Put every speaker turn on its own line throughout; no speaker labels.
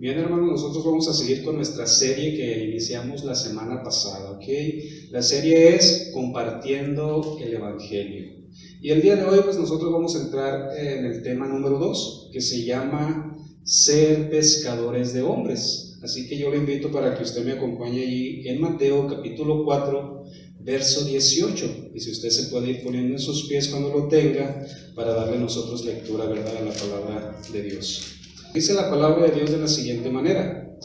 Bien, hermanos, nosotros vamos a seguir con nuestra serie que iniciamos la semana pasada, ¿ok? La serie es Compartiendo el Evangelio. Y el día de hoy, pues nosotros vamos a entrar en el tema número 2, que se llama Ser pescadores de hombres. Así que yo le invito para que usted me acompañe allí en Mateo capítulo 4, verso 18. Y si usted se puede ir poniendo en sus pies cuando lo tenga, para darle a nosotros lectura, ¿verdad?, a la palabra de Dios. Dice la palabra de Dios de la siguiente manera: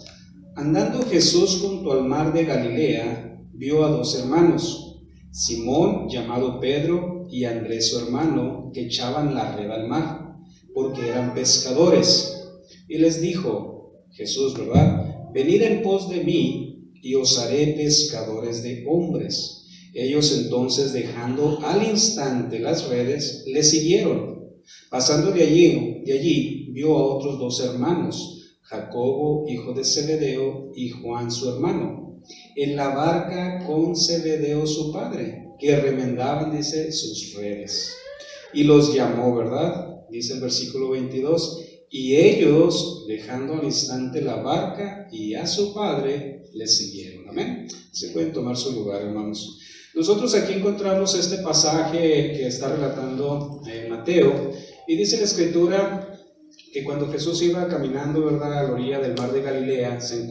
Andando Jesús junto al mar de Galilea, vio a dos hermanos, Simón, llamado Pedro, y Andrés su hermano, que echaban la red al mar, porque eran pescadores. Y les dijo Jesús, ¿verdad?: Venid en pos de mí, y os haré pescadores de hombres. Ellos entonces, dejando al instante las redes, le siguieron. Pasando de allí, vio a otros dos hermanos, Jacobo, hijo de Zebedeo, y Juan su hermano, en la barca con Zebedeo su padre, que remendaban, dice, sus redes. Y los llamó, ¿verdad? Dice el versículo 22, y ellos, dejando al instante la barca y a su padre, le siguieron. Amén. Se pueden tomar su lugar, hermanos. Nosotros aquí encontramos este pasaje que está relatando Mateo, y dice la Escritura que cuando Jesús iba caminando, ¿verdad?, a la orilla del mar de Galilea, se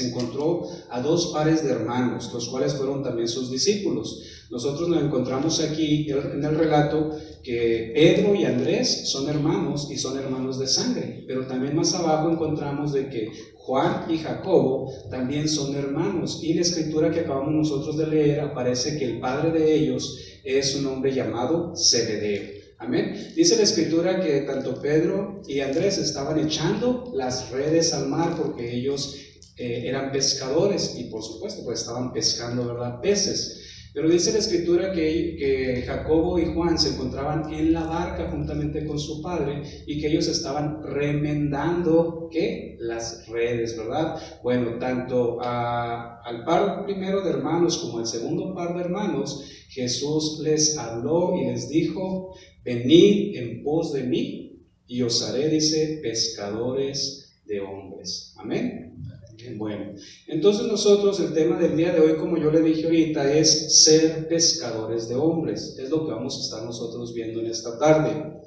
encontró a dos pares de hermanos, los cuales fueron también sus discípulos. Nosotros nos encontramos aquí en el relato que Pedro y Andrés son hermanos y son hermanos de sangre, pero también más abajo encontramos de que Juan y Jacobo también son hermanos, y la escritura que acabamos nosotros de leer aparece que el padre de ellos es un hombre llamado Zebedeo. Amén. Dice la escritura que tanto Pedro y Andrés estaban echando las redes al mar porque ellos eran pescadores y por supuesto pues estaban pescando, ¿verdad?, peces. Pero dice la escritura que Jacobo y Juan se encontraban en la barca juntamente con su padre y que ellos estaban remendando, ¿qué?, las redes, ¿verdad? Bueno, tanto al par primero de hermanos como al segundo par de hermanos, Jesús les habló y les dijo: venid en pos de mí y os haré, dice, pescadores de hombres. Amén. Bueno, entonces nosotros el tema del día de hoy, como yo le dije ahorita, es ser pescadores de hombres. Es lo que vamos a estar nosotros viendo en esta tarde.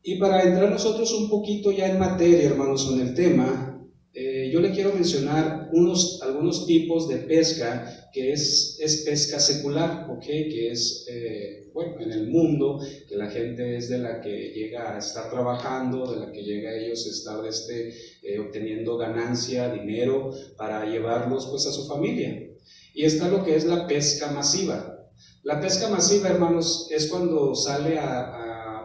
Y para entrar nosotros un poquito ya en materia, hermanos, con el tema, yo le quiero mencionar algunos tipos de pesca, que es pesca secular, ¿ok? Que es, bueno, en el mundo, que la gente es de la que llega a estar trabajando, de la que llega a ellos a estar obteniendo ganancia, dinero, para llevarlos pues a su familia. Y está lo que es la pesca masiva. La pesca masiva, hermanos, es cuando sale a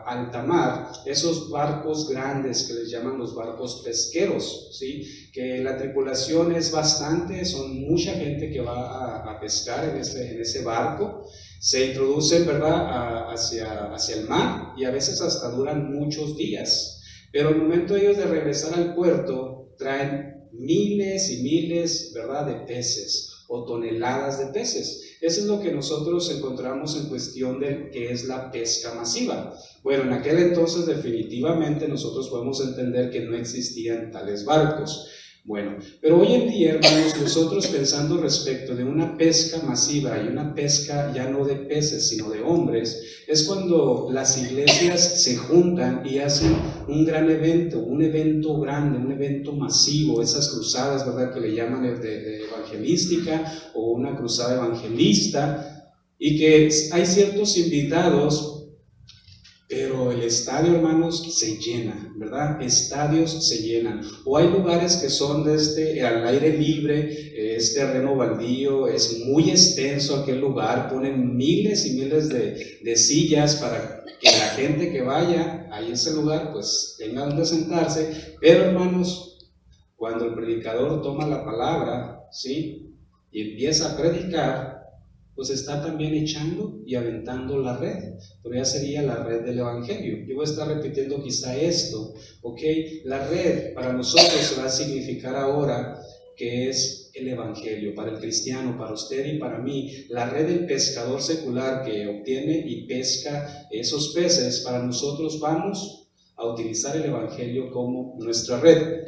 alta mar, esos barcos grandes que les llaman los barcos pesqueros, ¿sí?, que la tripulación es bastante, son mucha gente que va a pescar en ese barco, se introducen, ¿verdad?, hacia el mar, y a veces hasta duran muchos días, pero al momento de ellos de regresar al puerto traen miles y miles, ¿verdad?, de peces o toneladas de peces. Eso es lo que nosotros encontramos en cuestión de que es la pesca masiva. Bueno, en aquel entonces definitivamente nosotros podemos entender que no existían tales barcos. Bueno, pero hoy en día, hermanos, nosotros pensando respecto de una pesca masiva y una pesca ya no de peces, sino de hombres, es cuando las iglesias se juntan y hacen un gran evento, un evento grande, un evento masivo, esas cruzadas, ¿verdad?, que le llaman de evangelística o una cruzada evangelista, y que hay ciertos invitados. Pero el estadio, hermanos, se llena, ¿verdad? Estadios se llenan. O hay lugares que son al aire libre, es terreno baldío, es muy extenso aquel lugar, ponen miles y miles de sillas para que la gente que vaya a ese lugar pues tenga donde sentarse. Pero, hermanos, cuando el predicador toma la palabra, ¿sí?, y empieza a predicar, pues está también echando y aventando la red, pero ya sería la red del evangelio. Yo voy a estar repitiendo quizá esto, ¿ok? La red para nosotros va a significar ahora que es el evangelio, para el cristiano, para usted y para mí. La red del pescador secular que obtiene y pesca esos peces, para nosotros vamos a utilizar el evangelio como nuestra red.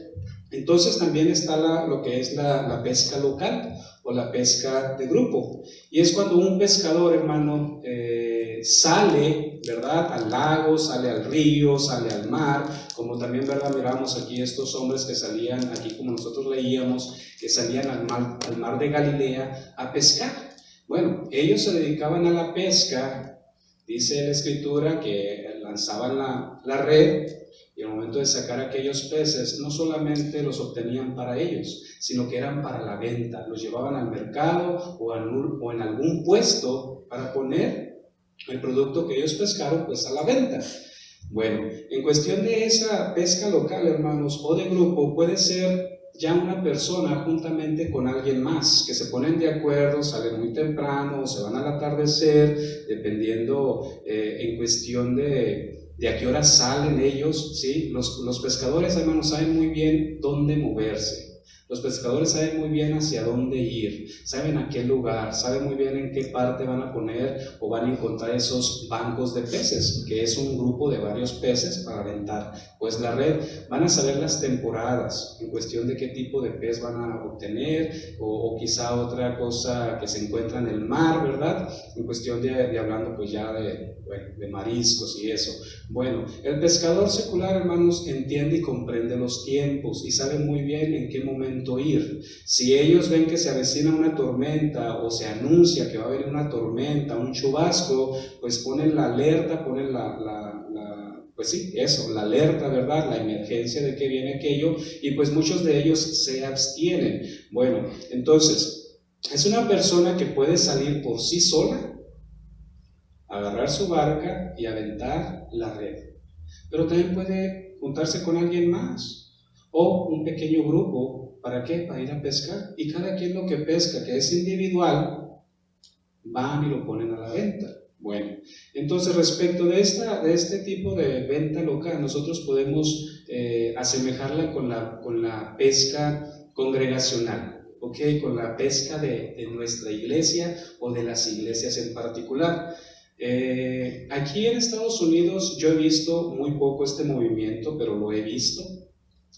Entonces también está lo que es la pesca local o la pesca de grupo. Y es cuando un pescador, hermano, sale, ¿verdad?, al lago, sale al río, sale al mar, como también, ¿verdad?, miramos aquí estos hombres que salían, aquí como nosotros leíamos, que salían al mar de Galilea a pescar. Bueno, ellos se dedicaban a la pesca, dice la Escritura, que lanzaban la red, y al momento de sacar aquellos peces, no solamente los obtenían para ellos, sino que eran para la venta. Los llevaban al mercado o en algún puesto para poner el producto que ellos pescaron pues a la venta. Bueno, en cuestión de esa pesca local, hermanos, o de grupo, puede ser ya una persona juntamente con alguien más, que se ponen de acuerdo, salen muy temprano, se van al atardecer, dependiendo en cuestión de a qué hora salen ellos, ¿sí? Los pescadores, hermanos, saben muy bien dónde moverse. Los pescadores saben muy bien hacia dónde ir, saben a qué lugar, saben muy bien en qué parte van a poner o van a encontrar esos bancos de peces, que es un grupo de varios peces para aventar pues la red. Van a saber las temporadas en cuestión de qué tipo de pez van a obtener o quizá otra cosa que se encuentra en el mar, ¿verdad? En cuestión de hablando pues ya de mariscos y eso. Bueno, el pescador secular, hermanos, entiende y comprende los tiempos y sabe muy bien en qué momento ir. Si ellos ven que se avecina una tormenta o se anuncia que va a haber una tormenta, un chubasco, pues ponen la alerta, ponen pues sí, eso, la alerta, ¿verdad? La emergencia de que viene aquello, y pues muchos de ellos se abstienen. Bueno, entonces, es una persona que puede salir por sí sola, agarrar su barca y aventar la red, pero también puede juntarse con alguien más o un pequeño grupo. ¿Para qué? Para ir a pescar, y cada quien lo que pesca, que es individual, van y lo ponen a la venta. Bueno, entonces respecto de este tipo de venta local, nosotros podemos asemejarla con la pesca congregacional, ¿ok? Con la pesca de nuestra iglesia o de las iglesias en particular. Aquí en Estados Unidos yo he visto muy poco este movimiento, pero lo he visto.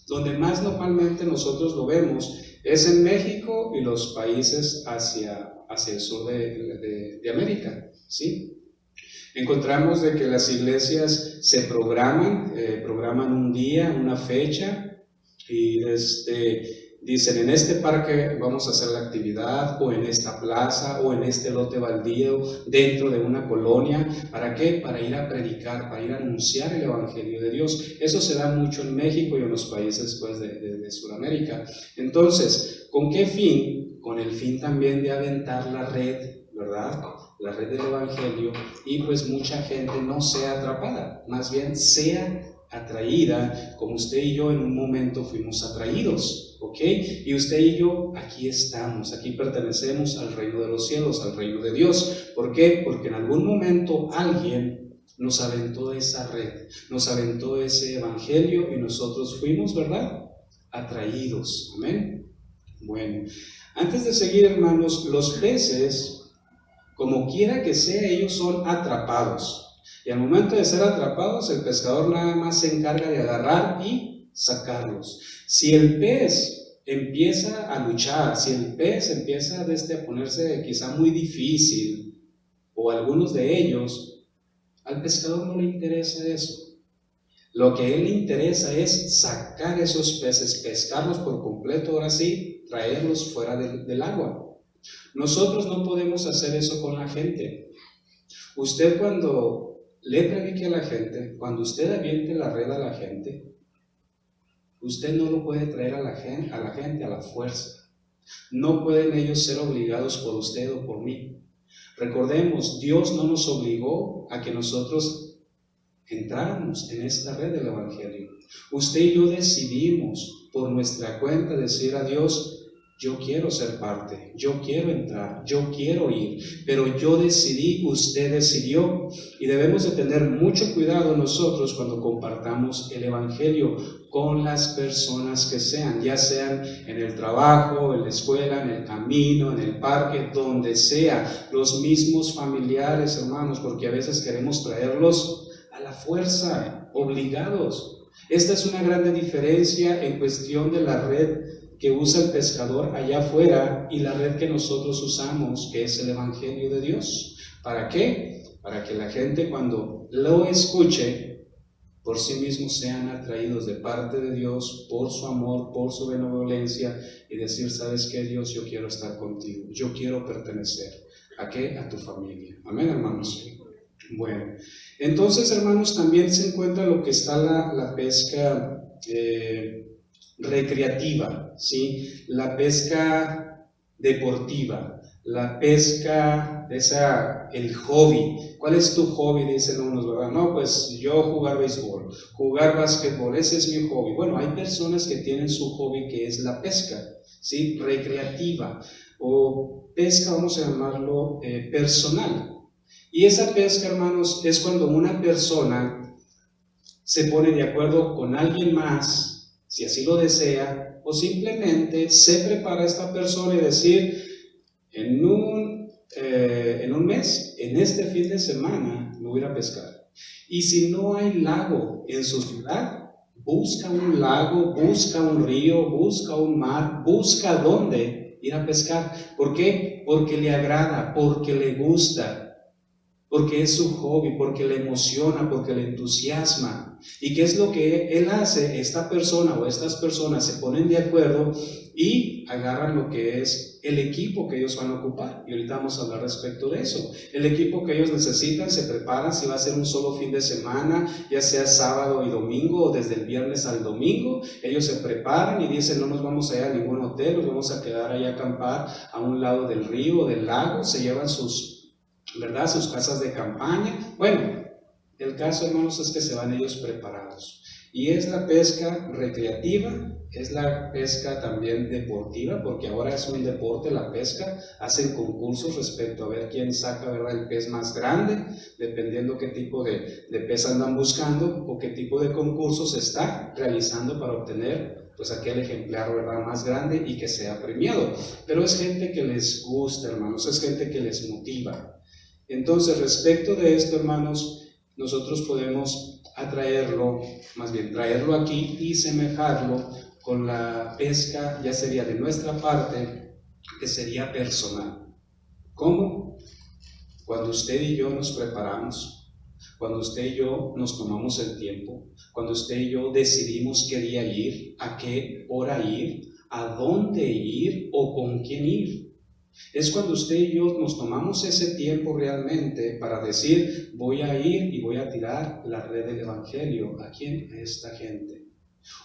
Donde más normalmente nosotros lo vemos es en México y los países hacia el sur de América, ¿sí? Encontramos de que las iglesias se programan un día, una fecha, y dicen, en este parque vamos a hacer la actividad, o en esta plaza, o en este lote baldío, dentro de una colonia. ¿Para qué? Para ir a predicar, para ir a anunciar el evangelio de Dios. Eso se da mucho en México y en los países pues, de Sudamérica. Entonces, ¿con qué fin? Con el fin también de aventar la red, ¿verdad? La red del evangelio, y pues mucha gente no sea atrapada, más bien sea atraída, como usted y yo en un momento fuimos atraídos, ¿ok? Y usted y yo aquí estamos, aquí pertenecemos al reino de los cielos, al reino de Dios. ¿Por qué? Porque en algún momento alguien nos aventó esa red, nos aventó ese evangelio y nosotros fuimos, ¿verdad?, atraídos. Amén. Bueno, antes de seguir, hermanos, los peces, como quiera que sea, ellos son atrapados. Y al momento de ser atrapados, el pescador nada más se encarga de agarrar y sacarlos. Si el pez empieza a luchar, si el pez empieza a ponerse quizá muy difícil, o algunos de ellos, al pescador no le interesa eso. Lo que a él le interesa es sacar esos peces, pescarlos por completo, ahora sí, traerlos fuera del agua. Nosotros no podemos hacer eso con la gente. Usted cuando le predique a la gente, cuando usted aviente la red a la gente, usted no lo puede traer a la gente a la fuerza. No pueden ellos ser obligados por usted o por mí. Recordemos, Dios no nos obligó a que nosotros entráramos en esta red del evangelio. Usted y yo decidimos por nuestra cuenta decir a Dios, yo quiero ser parte, yo quiero entrar, yo quiero ir, pero yo decidí, usted decidió, y debemos de tener mucho cuidado nosotros cuando compartamos el evangelio con las personas que sean, ya sean en el trabajo, en la escuela, en el camino, en el parque, donde sea, los mismos familiares, hermanos, porque a veces queremos traerlos a a la fuerza, obligados. Esta es una gran diferencia en cuestión de la red que usa el pescador allá afuera y la red que nosotros usamos, que es el Evangelio de Dios. ¿Para qué? Para que la gente cuando lo escuche, por sí mismos sean atraídos de parte de Dios por su amor, por su benevolencia y decir, ¿sabes qué, Dios? Yo quiero estar contigo, yo quiero pertenecer. ¿A qué? A tu familia. Amén, hermanos. Bueno, entonces, hermanos, también se encuentra lo que está la pesca recreativa, ¿sí? La pesca deportiva, la pesca, el hobby. ¿Cuál es tu hobby? Dicen unos, ¿verdad? No, pues yo jugar béisbol, jugar básquetbol, ese es mi hobby. Bueno, hay personas que tienen su hobby que es la pesca, ¿sí? Recreativa o pesca, vamos a llamarlo personal. Y esa pesca, hermanos, es cuando una persona se pone de acuerdo con alguien más, si así lo desea, o simplemente se prepara esta persona y decir, en un mes, en este fin de semana, me voy a ir a pescar. Y si no hay lago en su ciudad, busca un lago, busca un río, busca un mar, busca dónde ir a pescar. ¿Por qué? Porque le agrada, porque le gusta, porque es su hobby, porque le emociona, porque le entusiasma. ¿Y qué es lo que él hace? Esta persona o estas personas se ponen de acuerdo y agarran lo que es el equipo que ellos van a ocupar. Y ahorita vamos a hablar respecto de eso. El equipo que ellos necesitan, se preparan, si va a ser un solo fin de semana, ya sea sábado y domingo o desde el viernes al domingo, ellos se preparan y dicen, no nos vamos a ir a ningún hotel, nos vamos a quedar ahí a acampar a un lado del río o del lago, se llevan sus casas de campaña. Bueno, el caso, hermanos, es que se van ellos preparados. Y es la pesca recreativa, es la pesca también deportiva, porque ahora es un deporte la pesca. Hacen concursos respecto a ver quién saca, ¿verdad?, el pez más grande, dependiendo qué tipo de pez andan buscando o qué tipo de concursos se está realizando para obtener pues aquel ejemplar, ¿verdad?, más grande y que sea premiado. Pero es gente que les gusta, hermanos, es gente que les motiva. Entonces, respecto de esto, hermanos, nosotros podemos traerlo aquí y semejarlo con la pesca, ya sería de nuestra parte, que sería personal. ¿Cómo? Cuando usted y yo nos preparamos, cuando usted y yo nos tomamos el tiempo, cuando usted y yo decidimos qué día ir, a qué hora ir, a dónde ir o con quién ir. Es cuando usted y yo nos tomamos ese tiempo realmente para decir, voy a ir y voy a tirar la red del Evangelio. ¿A quién? A esta gente.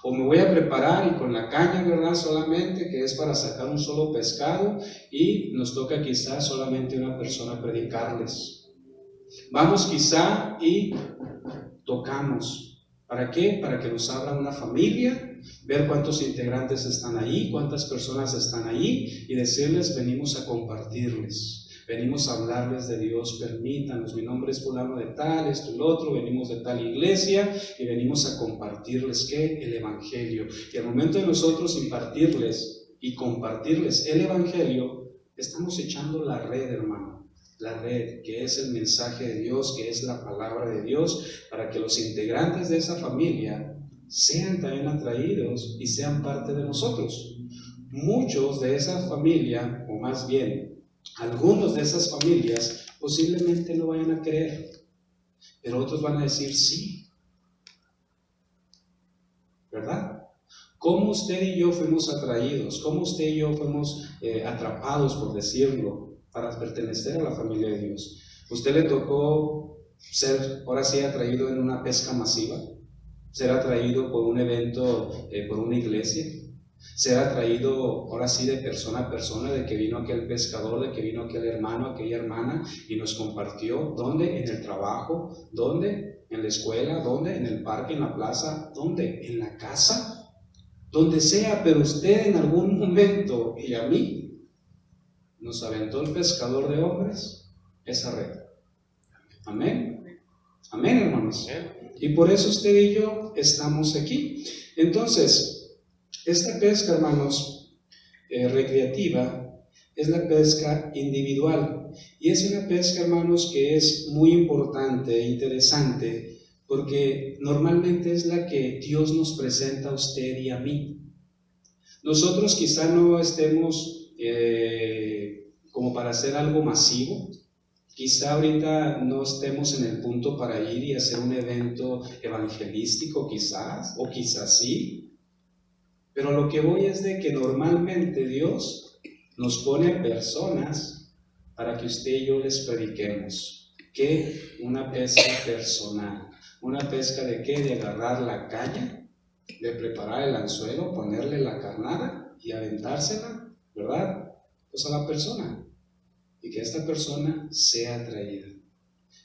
O me voy a preparar y con la caña, ¿verdad?, solamente, que es para sacar un solo pescado, y nos toca quizá solamente una persona predicarles. Vamos quizá y tocamos. ¿Para qué? Para que nos abra una familia, ver cuántos integrantes están ahí, cuántas personas están ahí y decirles, venimos a compartirles, venimos a hablarles de Dios, permítanos, mi nombre es fulano de tal, esto y lo otro, venimos de tal iglesia y venimos a compartirles ¿qué? El Evangelio. Y al momento de nosotros impartirles y compartirles el Evangelio, estamos echando la red, hermano. La red, que es el mensaje de Dios, que es la palabra de Dios, para que los integrantes de esa familia sean también atraídos y sean parte de nosotros. Muchos de esa familia, o más bien, algunos de esas familias, posiblemente no vayan a creer, pero otros van a decir sí, ¿verdad? ¿Cómo usted y yo fuimos atraídos? ¿Cómo usted y yo fuimos atrapados, por decirlo, para pertenecer a la familia de Dios? ¿Usted le tocó ser, ahora sí, atraído en una pesca masiva? ¿Ser atraído por un evento, por una iglesia? ¿Ser atraído, ahora sí, de persona a persona, de que vino aquel pescador, de que vino aquel hermano, aquella hermana y nos compartió? ¿Dónde? En el trabajo. ¿Dónde? En la escuela. ¿Dónde? En el parque, en la plaza. ¿Dónde? En la casa. Donde sea, pero usted en algún momento, y a mí, nos aventó el pescador de hombres esa red. Amén. Amén, hermanos. Y por eso usted y yo estamos aquí. Entonces, esta pesca, hermanos, recreativa, es la pesca individual. Y es una pesca, hermanos, que es muy importante e interesante, porque normalmente es la que Dios nos presenta a usted y a mí. Nosotros quizá no estemos como para hacer algo masivo, quizá ahorita no estemos en el punto para ir y hacer un evento evangelístico quizás, o quizás sí, pero lo que voy es de que normalmente Dios nos pone a personas para que usted y yo les prediquemos. ¿Qué? Una pesca personal. ¿Una pesca de qué? De agarrar la caña, de preparar el anzuelo, ponerle la carnada y aventársela, ¿verdad? Pues a la persona. Y que esta persona sea atraída.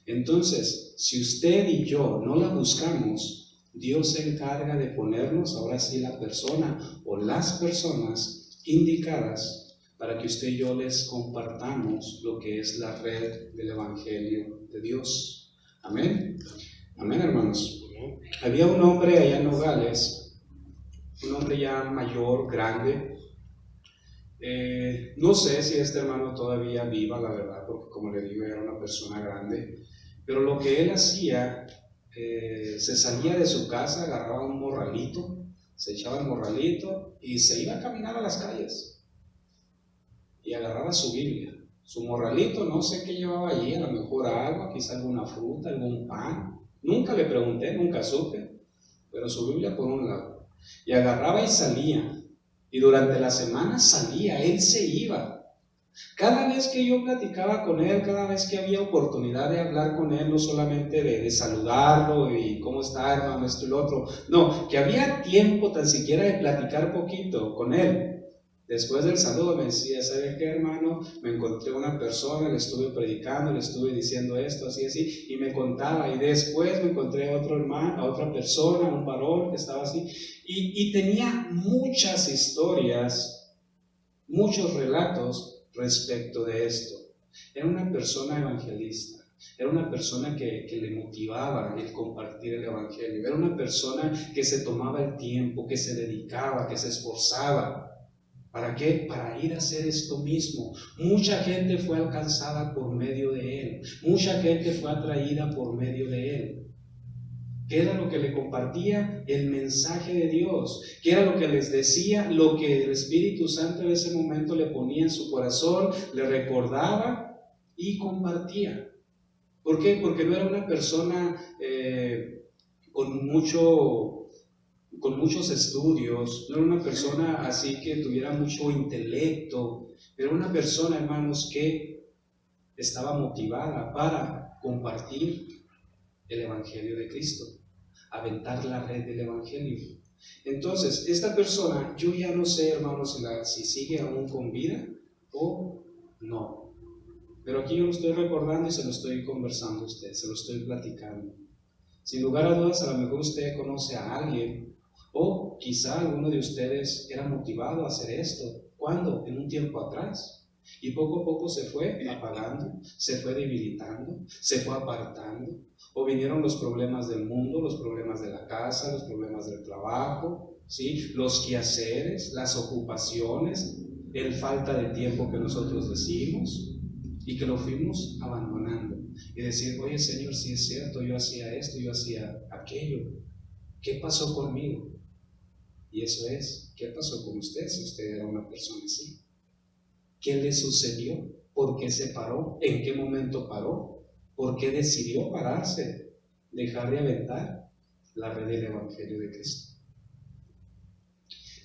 Entonces, si usted y yo no la buscamos, Dios se encarga de ponernos ahora sí la persona o las personas indicadas para que usted y yo les compartamos lo que es la red del Evangelio de Dios. Amén. Amén, hermanos. Había un hombre allá en Nogales, un hombre ya mayor, grande. No sé si este hermano todavía viva, la verdad, porque como le digo, era una persona grande. Pero lo que él hacía, se salía de su casa, agarraba un morralito, se echaba el morralito y se iba a caminar a las calles. Y agarraba su Biblia. Su morralito, no sé qué llevaba allí, a lo mejor agua, quizá alguna fruta, algún pan. Nunca le pregunté, nunca supe, pero su Biblia por un lado. Y agarraba y salía. Y durante la semana salía, él se iba. Cada vez que yo platicaba con él, cada vez que había oportunidad de hablar con él, no solamente de saludarlo y cómo está, hermano, esto y lo otro, no, que había tiempo tan siquiera de platicar poquito con él. Después del saludo me decía, ¿sabe qué, hermano? Me encontré una persona, le estuve predicando, le estuve diciendo esto, así, así, y me contaba. Y después me encontré a otro hermano, a otra persona, un varón que estaba así, y tenía muchas historias, muchos relatos respecto de esto. Era una persona evangelista, era una persona que le motivaba el compartir el evangelio, era una persona que se tomaba el tiempo, que se dedicaba, que se esforzaba. ¿Para qué? Para ir a hacer esto mismo. Mucha gente fue alcanzada por medio de él, mucha gente fue atraída por medio de él. ¿Qué era lo que le compartía? El mensaje de Dios. ¿Qué era lo que les decía? Lo que el Espíritu Santo en ese momento le ponía en su corazón, le recordaba y compartía. ¿Por qué? Porque no era una persona con muchos estudios, no era una persona así que tuviera mucho intelecto, pero una persona, hermanos, que estaba motivada para compartir el Evangelio de Cristo, aventar la red del Evangelio. Entonces, esta persona, yo ya no sé, hermanos, si sigue aún con vida o no, pero aquí yo lo estoy recordando y se lo estoy conversando a usted, se lo estoy platicando. Sin lugar a dudas, a lo mejor usted conoce a alguien, o quizá alguno de ustedes era motivado a hacer esto. ¿Cuándo? En un tiempo atrás. Y poco a poco se fue apagando, se fue debilitando, se fue apartando. O vinieron los problemas del mundo, los problemas de la casa, los problemas del trabajo, ¿sí? Los quehaceres, las ocupaciones, el falta de tiempo que nosotros decimos, y que lo fuimos abandonando. Y decir, oye Señor, si es cierto, yo hacía esto, yo hacía aquello. ¿Qué pasó conmigo? Y eso es, ¿qué pasó con usted si usted era una persona así? ¿Qué le sucedió? ¿Por qué se paró? ¿En qué momento paró? ¿Por qué decidió pararse? Dejar de aventar la red del Evangelio de Cristo.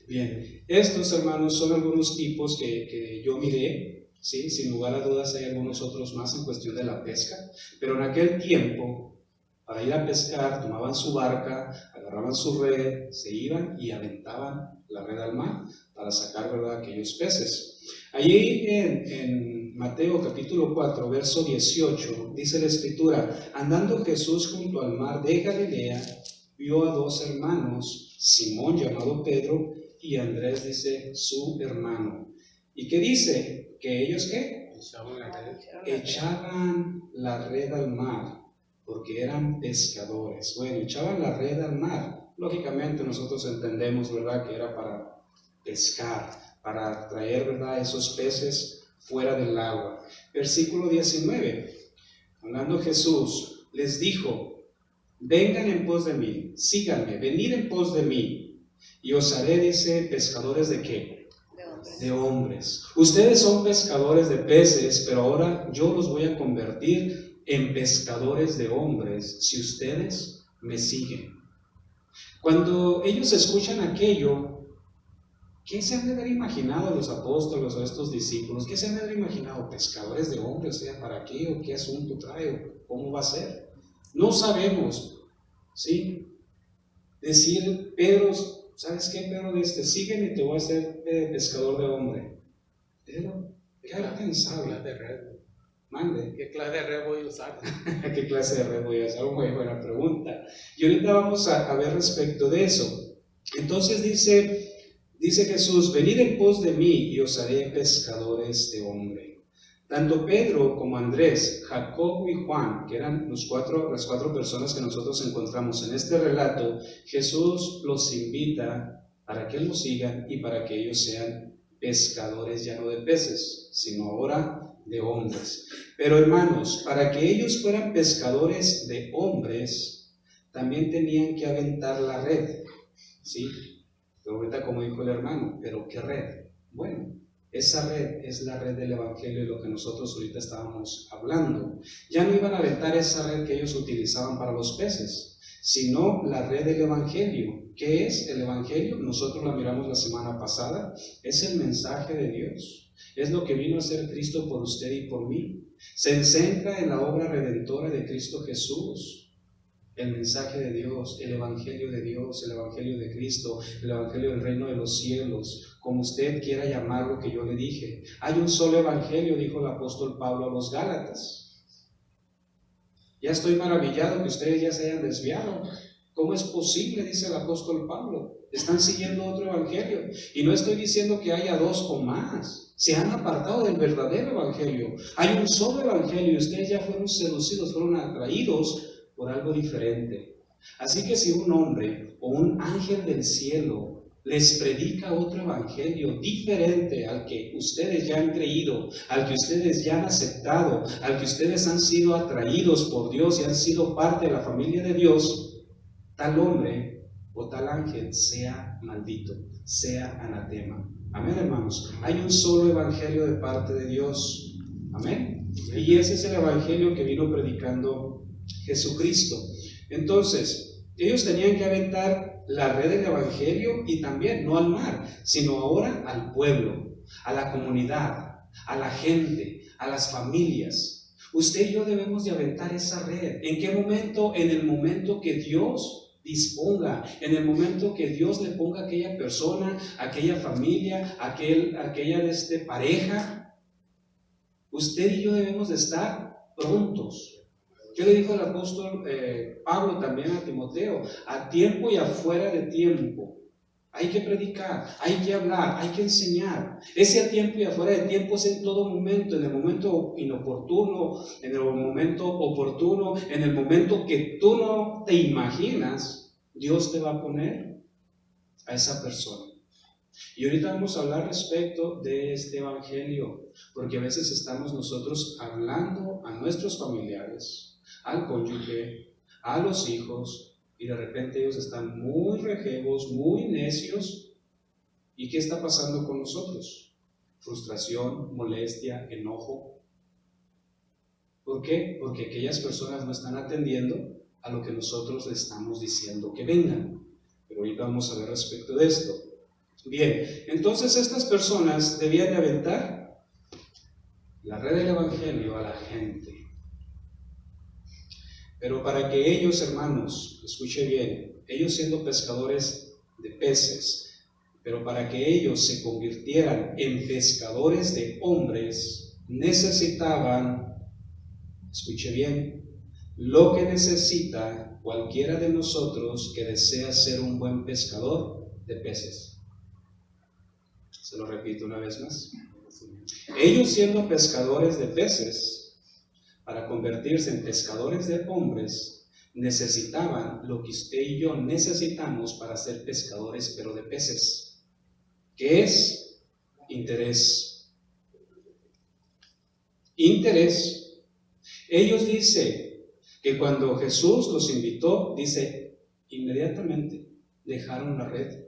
Bien, estos, hermanos, son algunos tipos que yo miré, ¿sí? Sin lugar a dudas hay algunos otros más en cuestión de la pesca, pero en aquel tiempo, para ir a pescar, tomaban su barca, agarraban su red, se iban y aventaban la red al mar para sacar, ¿verdad?, aquellos peces. Allí en Mateo capítulo 4, verso 18, dice la Escritura, andando Jesús junto al mar de Galilea, vio a dos hermanos, Simón llamado Pedro y Andrés, dice, su hermano. ¿Y qué dice? ¿Que ellos qué? Echaban la red al mar, porque eran pescadores. Bueno, echaban la red al mar. Lógicamente nosotros entendemos, ¿verdad?, que era para pescar, para traer, ¿verdad?, esos peces fuera del agua. Versículo 19. Hablando Jesús, les dijo, vengan en pos de mí, síganme, venid en pos de mí, y os haré, dice, pescadores ¿de qué? De hombres. Ustedes son pescadores de peces, pero ahora yo los voy a convertir en pescadores de hombres si ustedes me siguen. Cuando ellos escuchan aquello, ¿qué se han de haber imaginado los apóstoles o estos discípulos? ¿Qué se han de haber imaginado? ¿Pescadores de hombres? O sea, ¿para qué? ¿O qué asunto trae? ¿O cómo va a ser? No sabemos, ¿sí? Decir, Pedro, ¿sabes qué, Pedro? Sígueme y te voy a hacer pescador de hombre. Pedro, ¿qué habrá pensado?
¿Qué clase de red?
Mande.
¿Qué clase de red voy a usar?
¿Qué clase de red voy a usar? Muy buena pregunta. Y ahorita vamos a ver respecto de eso. Entonces dice Jesús, venid en pos de mí y os haré pescadores de hombre. Tanto Pedro como Andrés, Jacobo y Juan, que eran las cuatro personas que nosotros encontramos en este relato, Jesús los invita para que lo sigan y para que ellos sean pescadores ya no de peces, sino ahora de hombres. Pero hermanos, para que ellos fueran pescadores de hombres, también tenían que aventar la red, ¿sí? Pero ahorita, como dijo el hermano, ¿pero qué red? Bueno, esa red es la red del Evangelio de lo que nosotros ahorita estábamos hablando. Ya no iban a aventar esa red que ellos utilizaban para los peces, sino la red del Evangelio. ¿Qué es el Evangelio? Nosotros la miramos la semana pasada. Es el mensaje de Dios. Es lo que vino a hacer Cristo por usted y por mí. Se centra en la obra redentora de Cristo Jesús. El mensaje de Dios, el Evangelio de Dios, el Evangelio de Cristo, el Evangelio del reino de los cielos, como usted quiera llamarlo, que yo le dije. Hay un solo Evangelio, dijo el apóstol Pablo a los Gálatas. Ya estoy maravillado que ustedes ya se hayan desviado. ¿Cómo es posible? Dice el apóstol Pablo. Están siguiendo otro Evangelio. Y no estoy diciendo que haya dos o más. Se han apartado del verdadero Evangelio. Hay un solo Evangelio y ustedes ya fueron seducidos, fueron atraídos por algo diferente. Así que si un hombre o un ángel del cielo les predica otro evangelio diferente al que ustedes ya han creído, al que ustedes ya han aceptado, al que ustedes han sido atraídos por Dios y han sido parte de la familia de Dios, tal hombre o tal ángel sea maldito, sea anatema. Amén, hermanos. Hay un solo evangelio de parte de Dios. Amén. Y ese es el evangelio que vino predicando Jesucristo. Entonces, ellos tenían que aventar la red del Evangelio y también, no al mar, sino ahora al pueblo, a la comunidad, a la gente, a las familias. Usted y yo debemos de aventar esa red. ¿En qué momento? En el momento que Dios disponga, en el momento que Dios le ponga a aquella persona, a aquella familia, a aquella pareja. Usted y yo debemos de estar prontos. ¿Qué le dijo el apóstol Pablo también a Timoteo? A tiempo y afuera de tiempo. Hay que predicar, hay que hablar, hay que enseñar. Ese a tiempo y afuera de tiempo es en todo momento, en el momento inoportuno, en el momento oportuno, en el momento que tú no te imaginas, Dios te va a poner a esa persona. Y ahorita vamos a hablar respecto de este evangelio, porque a veces estamos nosotros hablando a nuestros familiares, al cónyuge, a los hijos, y de repente ellos están muy rejegos, muy necios. ¿Y qué está pasando con nosotros? Frustración, molestia, enojo. ¿Por qué? Porque aquellas personas no están atendiendo a lo que nosotros les estamos diciendo que vengan. Pero ahorita vamos a ver respecto de esto. Bien, entonces estas personas debían de aventar la red del evangelio a la gente. Pero para que ellos, hermanos, escuche bien, ellos siendo pescadores de peces, pero para que ellos se convirtieran en pescadores de hombres, necesitaban, escuche bien, lo que necesita cualquiera de nosotros que desea ser un buen pescador de peces. Se lo repito una vez más. Ellos siendo pescadores de peces, para convertirse en pescadores de hombres, necesitaban lo que usted y yo necesitamos para ser pescadores, pero de peces, que es interés. Interés. Ellos dicen que cuando Jesús los invitó, dice, inmediatamente dejaron la red,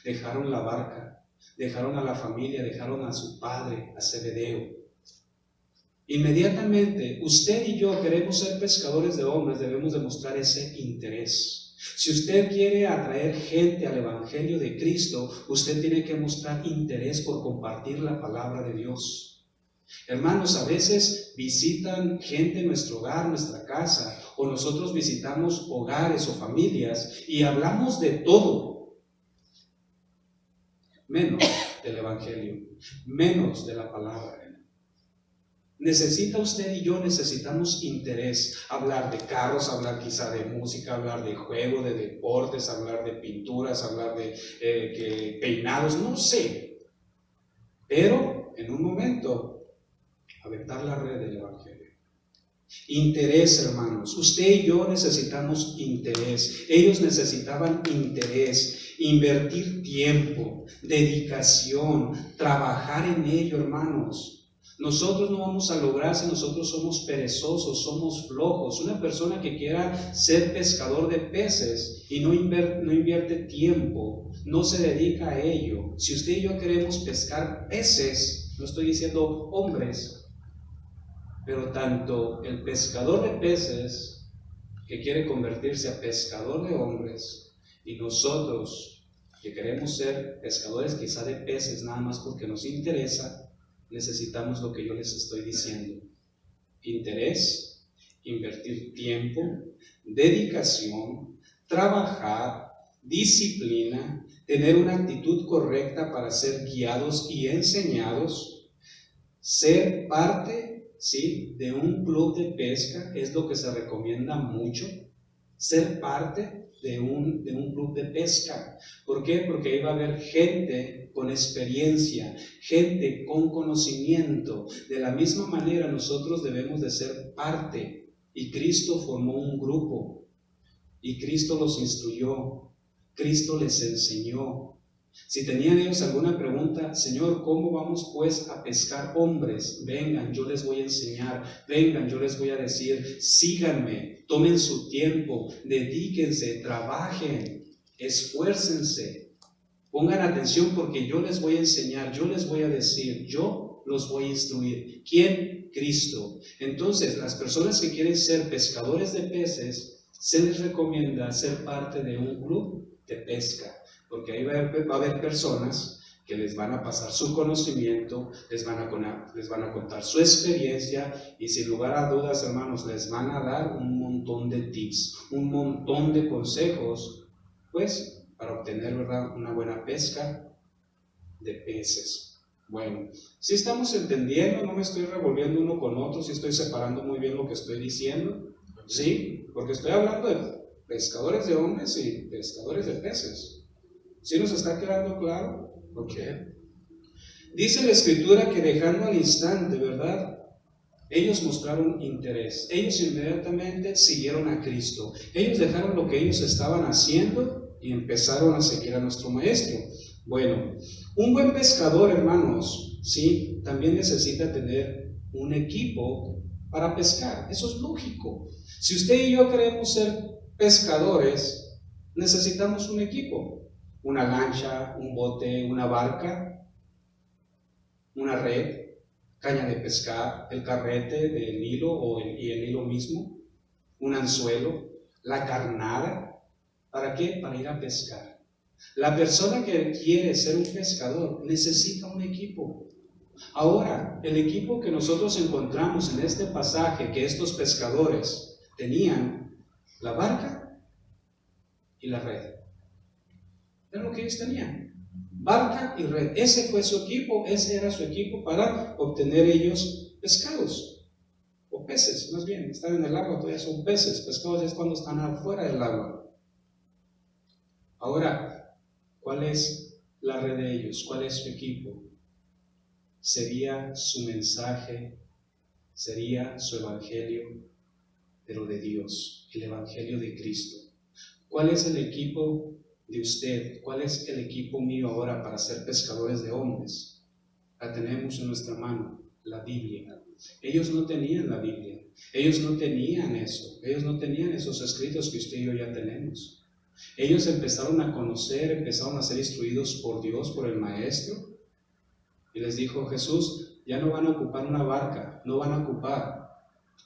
dejaron la barca, dejaron a la familia, dejaron a su padre, a Zebedeo. Inmediatamente, usted y yo queremos ser pescadores de hombres, debemos demostrar ese interés. Si usted quiere atraer gente al Evangelio de Cristo, usted tiene que mostrar interés por compartir la palabra de Dios. Hermanos, a veces visitan gente en nuestro hogar, nuestra casa, o nosotros visitamos hogares o familias y hablamos de todo, menos del Evangelio, menos de la palabra. Necesita usted y yo, necesitamos interés, hablar de carros, hablar quizá de música, hablar de juego, de deportes, hablar de pinturas, hablar de peinados, no sé, pero en un momento aventar la red del Evangelio. Interés, hermanos, usted y yo necesitamos interés, ellos necesitaban interés, invertir tiempo, dedicación, trabajar en ello, hermanos. Nosotros no vamos a lograr si nosotros somos perezosos, somos flojos. Una persona que quiera ser pescador de peces y no invierte tiempo, no se dedica a ello. Si usted y yo queremos pescar peces, no estoy diciendo hombres, pero tanto el pescador de peces que quiere convertirse a pescador de hombres y nosotros que queremos ser pescadores quizá de peces nada más porque nos interesa, necesitamos lo que yo les estoy diciendo: interés, invertir tiempo, dedicación, trabajar, disciplina, tener una actitud correcta para ser guiados y enseñados, ser parte, ¿sí?, de un club de pesca, es lo que se recomienda mucho, ser parte de un club de pesca. ¿Por qué? Porque ahí va a haber gente con experiencia, gente con conocimiento. De la misma manera nosotros debemos de ser parte, y Cristo formó un grupo, y Cristo los instruyó, Cristo les enseñó. Si tenían ellos alguna pregunta: Señor, ¿cómo vamos pues a pescar hombres? Vengan, yo les voy a enseñar, vengan, yo les voy a decir, síganme, tomen su tiempo, dedíquense, trabajen, esfuércense. Pongan atención porque yo les voy a enseñar, yo les voy a decir, yo los voy a instruir. ¿Quién? Cristo. Entonces, las personas que quieren ser pescadores de peces, se les recomienda ser parte de un club de pesca, porque ahí va a haber personas que les van a pasar su conocimiento, les van a contar su experiencia, y sin lugar a dudas, hermanos, les van a dar un montón de tips, un montón de consejos, pues, para obtener, ¿verdad?, una buena pesca de peces. Bueno, si estamos entendiendo, no me estoy revolviendo uno con otro, si estoy separando muy bien lo que estoy diciendo, ¿sí? Porque estoy hablando de pescadores de hombres y pescadores de peces. ¿Sí nos está quedando claro? Ok. Dice la Escritura que dejando al instante, ¿verdad?, ellos mostraron interés, ellos inmediatamente siguieron a Cristo, ellos dejaron lo que ellos estaban haciendo y empezaron a seguir a nuestro Maestro. Bueno, un buen pescador, hermanos, sí, también necesita tener un equipo para pescar. Eso es lógico. Si usted y yo queremos ser pescadores, necesitamos un equipo, una lancha, un bote, una barca, una red, caña de pescar, el carrete del hilo y el hilo mismo, un anzuelo, la carnada. ¿Para qué? Para ir a pescar. La persona que quiere ser un pescador necesita un equipo. Ahora, el equipo que nosotros encontramos en este pasaje que estos pescadores tenían, la barca y la red. Era lo que ellos tenían, barca y red. Ese fue su equipo, ese era su equipo para obtener ellos pescados, o peces, más bien. Están en el agua, todavía son peces. Pescados es cuando están afuera del agua. Ahora, ¿cuál es la red de ellos? ¿Cuál es su equipo? Sería su mensaje, sería su evangelio, pero de Dios, el evangelio de Cristo. ¿Cuál es el equipo de usted? ¿Cuál es el equipo mío ahora para ser pescadores de hombres? La tenemos en nuestra mano, la Biblia. Ellos no tenían la Biblia, ellos no tenían eso, ellos no tenían esos escritos que usted y yo ya tenemos. Ellos empezaron a conocer, empezaron a ser instruidos por Dios, por el Maestro, y les dijo Jesús, ya no van a ocupar una barca, no van a ocupar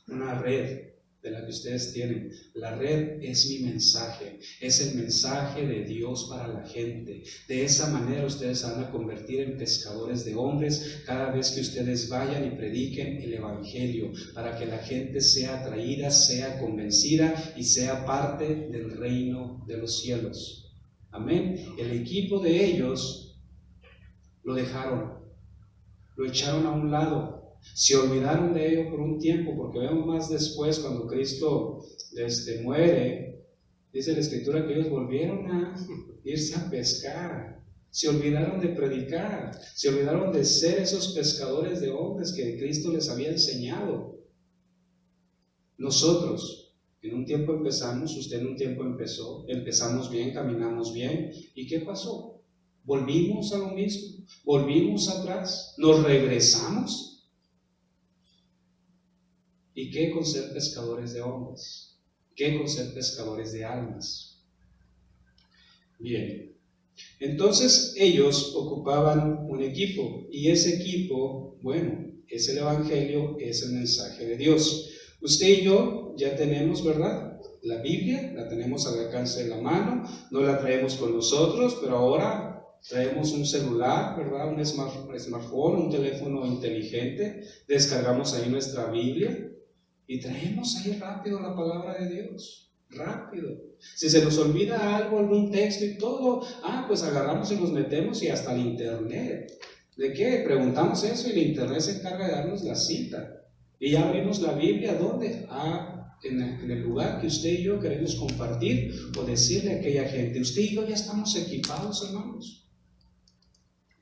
una red de la que ustedes tienen. La red es mi mensaje, es el mensaje de Dios para la gente. De esa manera ustedes se van a convertir en pescadores de hombres cada vez que ustedes vayan y prediquen el Evangelio, para que la gente sea atraída, sea convencida y sea parte del reino de los cielos. Amén. El equipo de ellos lo dejaron, lo echaron a un lado. Se olvidaron de ello por un tiempo, porque vemos más después cuando Cristo muere, dice la Escritura que ellos volvieron a irse a pescar, se olvidaron de predicar, se olvidaron de ser esos pescadores de hombres que Cristo les había enseñado. Nosotros en un tiempo empezamos, usted en un tiempo empezó, empezamos bien, caminamos bien, ¿y qué pasó? Volvimos a lo mismo, volvimos atrás, nos regresamos. ¿Y qué con ser pescadores de hombres? ¿Qué con ser pescadores de almas? Bien, entonces ellos ocupaban un equipo, y ese equipo, bueno, es el Evangelio, es el mensaje de Dios. Usted y yo ya tenemos, ¿verdad?, la Biblia, la tenemos al alcance de la mano, no la traemos con nosotros, pero ahora traemos un celular, ¿verdad?, un smartphone, un teléfono inteligente, descargamos ahí nuestra Biblia, y traemos ahí rápido la palabra de Dios, rápido. Si se nos olvida algo, algún texto y todo, pues agarramos y nos metemos y hasta el internet. ¿De qué? Preguntamos eso y el internet se encarga de darnos la cita. Y ya abrimos la Biblia, ¿dónde? En el lugar que usted y yo queremos compartir o decirle a aquella gente. Usted y yo ya estamos equipados, hermanos.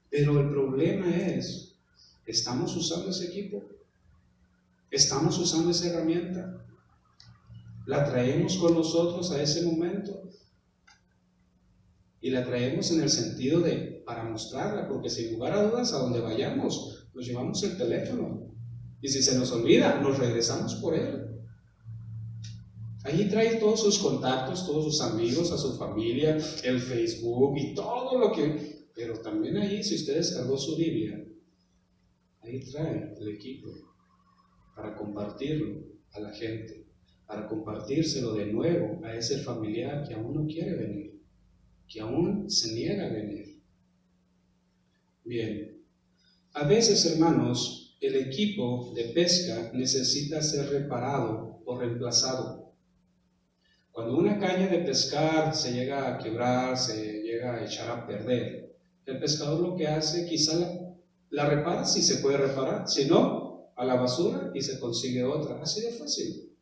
Pero el problema es, ¿estamos usando ese equipo? ¿Estamos usando esa herramienta? ¿La traemos con nosotros a ese momento? Y la traemos en el sentido de, para mostrarla, porque sin lugar a dudas, a donde vayamos, nos llevamos el teléfono. Y si se nos olvida, nos regresamos por él. Allí trae todos sus contactos, todos sus amigos, a su familia, el Facebook y todo lo que... Pero también allí, si usted descargó su Biblia, ahí trae el equipo para compartirlo a la gente, para compartírselo de nuevo a ese familiar que aún no quiere venir, que aún se niega a venir. Bien, a veces, hermanos, el equipo de pesca necesita ser reparado o reemplazado. Cuando una caña de pescar se llega a quebrar, se llega a echar a perder, el pescador lo que hace, quizá la repara si se puede reparar, si no, a la basura y se consigue otra, así de fácil.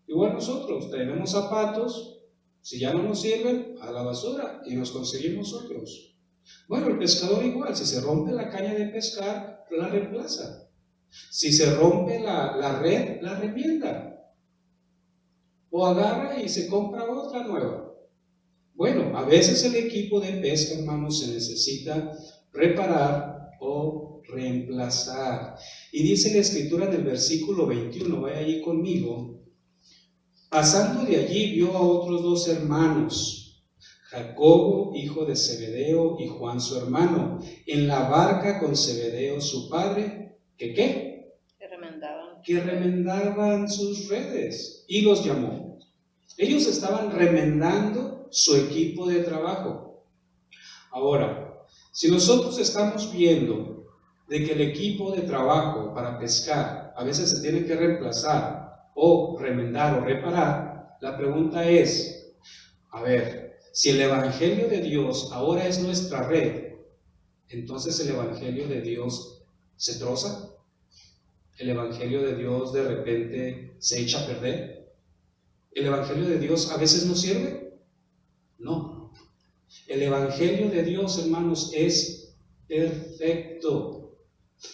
Igual nosotros tenemos zapatos, si ya no nos sirven, a la basura y nos conseguimos otros. Bueno, el pescador igual, si se rompe la caña de pescar, la reemplaza. Si se rompe la red, la remienda. O agarra y se compra otra nueva. Bueno, a veces el equipo de pesca, hermanos, se necesita reparar o reemplazar. Y dice la Escritura en el versículo 21, vaya allí conmigo. Pasando de allí vio a otros dos hermanos, Jacobo, hijo de Zebedeo, y Juan su hermano, en la barca con Zebedeo su padre, ¿que qué? Que remendaban sus redes, y los llamó. Ellos estaban remendando su equipo de trabajo. Ahora, si nosotros estamos viendo de que el equipo de trabajo para pescar a veces se tiene que reemplazar o remendar o reparar, la pregunta es, a ver, si el Evangelio de Dios ahora es nuestra red, entonces el Evangelio de Dios se troza, el Evangelio de Dios de repente se echa a perder, el Evangelio de Dios a veces no sirve, no, el Evangelio de Dios, hermanos, es perfecto.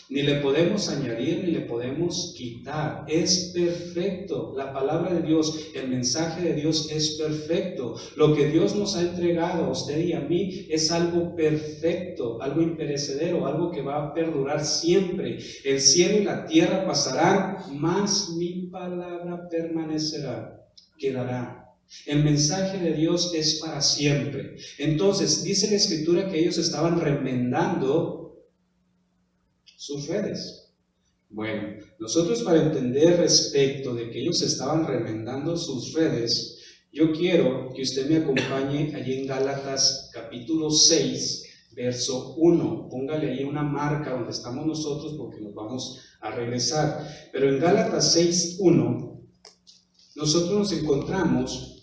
Ni le podemos añadir ni le podemos quitar. Es perfecto. La palabra de Dios, el mensaje de Dios es perfecto. Lo que Dios nos ha entregado a usted y a mí es algo perfecto, algo imperecedero, algo que va a perdurar siempre. El cielo y la tierra pasarán, mas mi palabra permanecerá, quedará. El mensaje de Dios es para siempre. Entonces, dice la Escritura que ellos estaban remendando sus redes. Bueno, nosotros para entender respecto de que ellos estaban remendando sus redes, yo quiero que usted me acompañe allí en Gálatas capítulo 6, verso 1. Póngale ahí una marca donde estamos nosotros porque nos vamos a regresar. Pero en Gálatas 6, 1, nosotros nos encontramos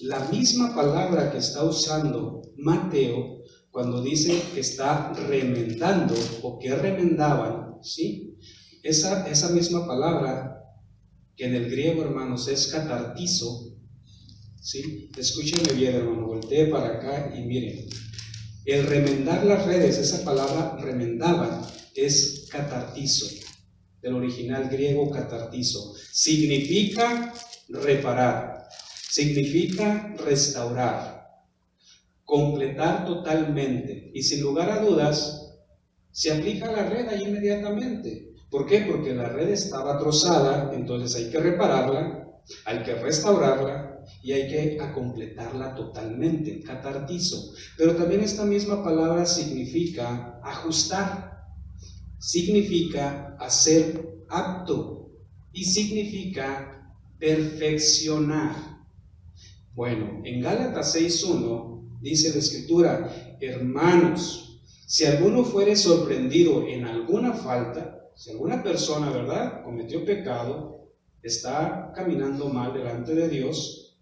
la misma palabra que está usando Mateo cuando dice que está remendando o que remendaban, ¿sí? Esa misma palabra que en el griego, hermanos, es catartizo, ¿sí? Escúchenme bien, hermano, voltee para acá y miren. El remendar las redes, esa palabra remendaban, es catartizo, del original griego catartizo. Significa reparar, significa restaurar, completar totalmente, y sin lugar a dudas se aplica a la red ahí inmediatamente. ¿Por qué? Porque la red estaba trozada, entonces hay que repararla, hay que restaurarla y hay que completarla totalmente, catartizo. Pero también esta misma palabra significa ajustar, significa hacer apto y significa perfeccionar. Bueno, en Gálatas 6:1 dice la Escritura: hermanos, si alguno fuere sorprendido en alguna falta, si alguna persona, ¿verdad?, cometió pecado, está caminando mal delante de Dios,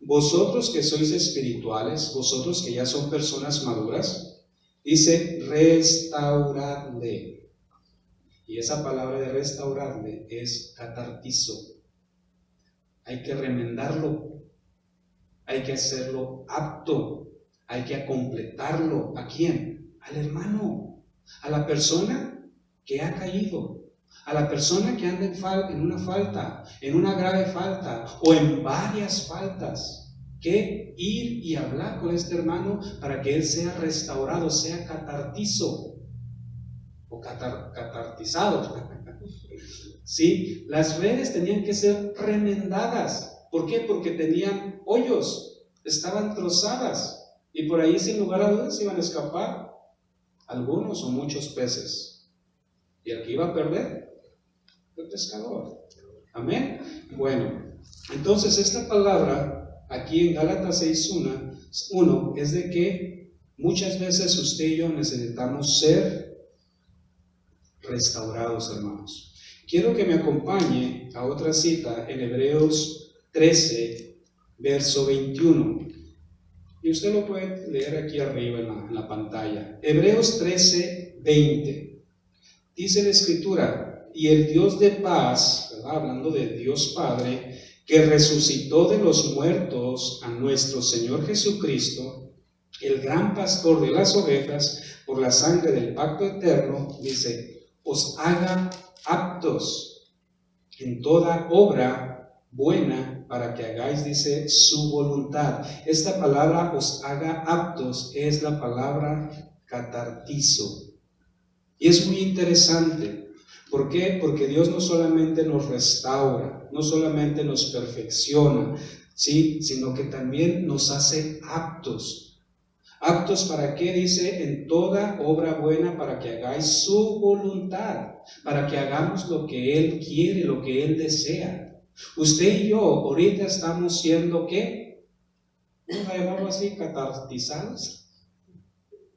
vosotros que sois espirituales, vosotros que ya son personas maduras, dice restauradle. Y esa palabra de restaurarle es catartizo. Hay que remendarlo, hay que hacerlo apto. Hay que completarlo. ¿A quién? Al hermano, a la persona que ha caído, a la persona que anda en una falta, en una grave falta o en varias faltas. Que ir y hablar con este hermano para que él sea restaurado, sea catartizo o catartizado. ¿Sí? Las redes tenían que ser remendadas. ¿Por qué? Porque tenían hoyos, estaban trozadas. Y por ahí, sin lugar a dudas, iban a escapar algunos o muchos peces. ¿Y el que iba a perder? El pescador. Amén. Bueno, entonces esta palabra aquí en Gálatas 6:1 es de que muchas veces usted y yo necesitamos ser restaurados, hermanos. Quiero que me acompañe a otra cita en Hebreos 13, verso 21. Y usted lo puede leer aquí arriba en la pantalla. Hebreos 13, 20. Dice la Escritura: y el Dios de paz, ¿verdad?, hablando de Dios Padre, que resucitó de los muertos a nuestro Señor Jesucristo, el gran pastor de las ovejas, por la sangre del pacto eterno, dice, os haga aptos en toda obra buena, para que hagáis, dice, su voluntad. Esta palabra, os haga aptos, es la palabra catartizo. Y es muy interesante. ¿Por qué? Porque Dios no solamente nos restaura, no solamente nos perfecciona, ¿sí?, sino que también nos hace aptos. ¿Aptos para qué? Dice, en toda obra buena, para que hagáis su voluntad, para que hagamos lo que Él quiere, lo que Él desea. Usted y yo ahorita estamos siendo, ¿qué? Vamos a llamarlo así, catartizados.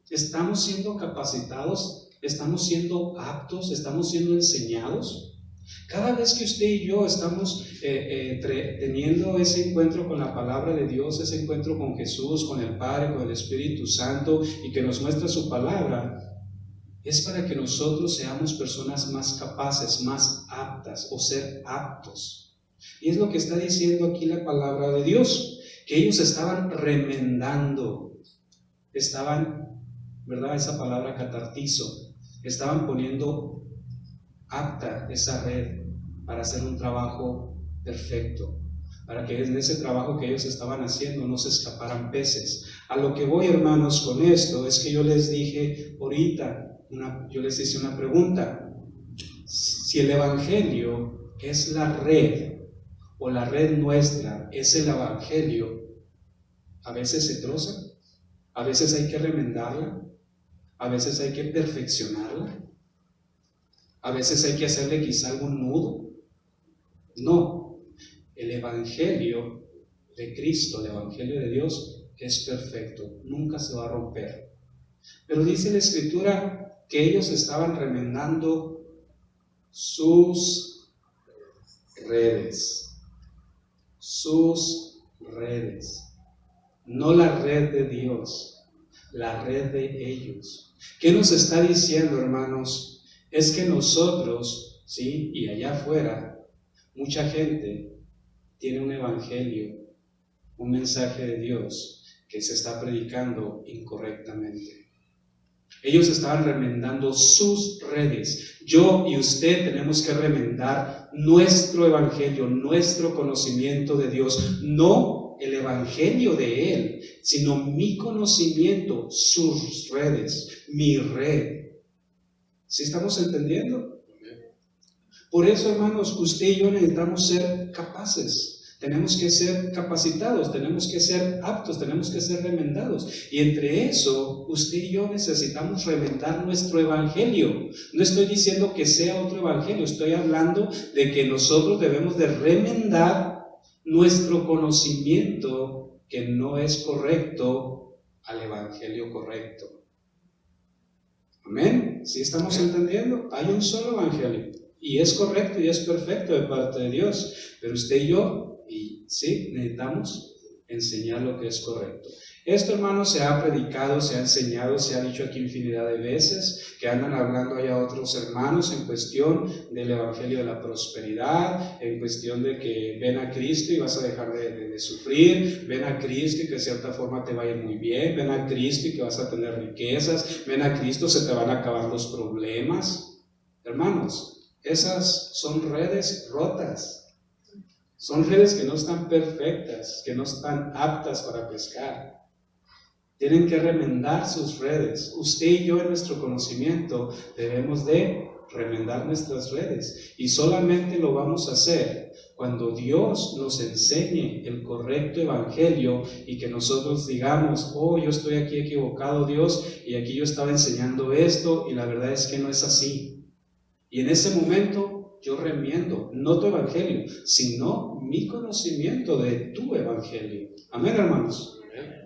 Estamos siendo capacitados, estamos siendo aptos, estamos siendo enseñados. Cada vez que usted y yo estamos teniendo ese encuentro con la palabra de Dios, ese encuentro con Jesús, con el Padre, con el Espíritu Santo, y que nos muestra su palabra, es para que nosotros seamos personas más capaces, más aptas, o ser aptos. Y es lo que está diciendo aquí la palabra de Dios, que ellos estaban remendando, estaban, ¿verdad?, esa palabra catartizo, estaban poniendo apta esa red para hacer un trabajo perfecto, para que en ese trabajo que ellos estaban haciendo no se escaparan peces. A lo que voy, hermanos, con esto es que yo les dije ahorita, yo les hice una pregunta: si el Evangelio es la red, o la red nuestra es el Evangelio, a veces se troza, a veces hay que remendarla, a veces hay que perfeccionarla, a veces hay que hacerle quizá algún nudo. No, el Evangelio de Cristo, el Evangelio de Dios es perfecto, nunca se va a romper. Pero dice la Escritura que ellos estaban remendando sus redes, no la red de Dios, la red de ellos. ¿Qué nos está diciendo, hermanos? Es que nosotros, ¿sí? Y allá afuera, mucha gente tiene un evangelio, un mensaje de Dios que se está predicando incorrectamente. Ellos estaban remendando sus redes. Yo y usted tenemos que remendar nuestro evangelio, nuestro conocimiento de Dios, no el evangelio de Él, sino mi conocimiento, sus redes, mi red. ¿Sí estamos entendiendo? Por eso, hermanos, usted y yo necesitamos ser capaces. Tenemos que ser capacitados, tenemos que ser aptos, tenemos que ser remendados. Y entre eso, usted y yo necesitamos remendar nuestro evangelio. No estoy diciendo que sea otro evangelio, estoy hablando de que nosotros debemos de remendar nuestro conocimiento que no es correcto al evangelio correcto. ¿Amén? ¿Sí estamos entendiendo? Hay un solo evangelio y es correcto y es perfecto de parte de Dios, pero usted y yo, sí, necesitamos enseñar lo que es correcto. Esto, hermanos, se ha predicado, se ha enseñado, se ha dicho aquí infinidad de veces, que andan hablando allá otros hermanos en cuestión del evangelio de la prosperidad, en cuestión de que ven a Cristo y vas a dejar de sufrir, ven a Cristo y que de cierta forma te va a ir muy bien, ven a Cristo y que vas a tener riquezas, ven a Cristo, se te van a acabar los problemas. Hermanos, esas son redes rotas. Son redes que no están perfectas, que no están aptas para pescar. Tienen que remendar sus redes. Usted y yo, en nuestro conocimiento, debemos de remendar nuestras redes. Y solamente lo vamos a hacer cuando Dios nos enseñe el correcto evangelio y que nosotros digamos: oh, yo estoy aquí equivocado, Dios, y aquí yo estaba enseñando esto y la verdad es que no es así. Y en ese momento yo remiendo, no tu evangelio, sino mi conocimiento de tu evangelio. Amén, hermanos. Amén.